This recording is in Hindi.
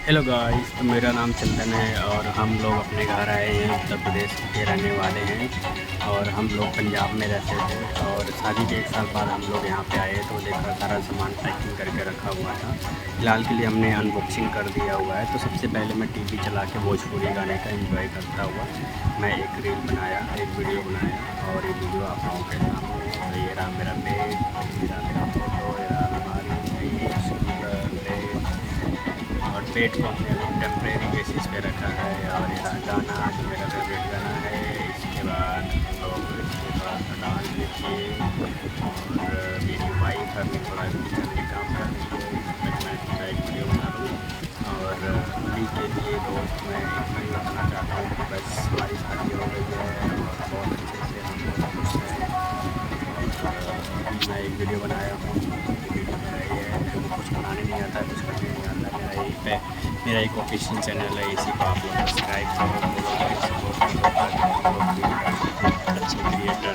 हेलो गाइस, तो मेरा नाम चंदन है और हम लोग अपने घर आए हैं। उत्तर प्रदेश के रहने वाले हैं और हम लोग पंजाब में रहते थे और शादी के 1 साल बाद हम लोग यहाँ पे आए तो देखा सारा सामान पैकिंग करके रखा हुआ था। फ़िलहाल के लिए हमने अनबॉक्सिंग कर दिया हुआ है। तो सबसे पहले मैं टीवी चला के भोजपुरी गाने का एंजॉय करता हुआ मैं एक रील बनाया, एक वीडियो बनाया और ये वीडियो आप लोगों के सामने है। तो ये रहा मेरा बेड, ये रहा मेरा फ़ोटो, ये रहा अलमारी, फ्रिज, कूलर, बेड और बेड को हमने अभी टेम्परेरी बेसिस पे रखा है। और ये रहा गाना जो मेरा फेवरेट गाना है। इसके बाद हम लोग इसमें थोड़ा सा डांस देखिए और मेरी वाइफ अभी थोड़ा किचन में काम कर रही है, इसमें मैं थोड़ा एक वीडियो बना लूँ। और अभी के लिए दोस्त मैं इतना ही बताना चाहता हूँ कि बस हमारी शादी हो गई है और बहुत अच्छे से हम लोग खुश हैं। मैं एक वीडियो बनाया हूँ, वीडियो मेरा ये है, मेरे को कुछ बनाने नहीं आता, कुछ करने नहीं आता। मेरा एक ऑफिशियल चैनल है, इसी को आप लोग सब्सक्राइब करो, फॉलो करो, सपोर्ट करो ताकि हम लोग भी अच्छे क्रिएटर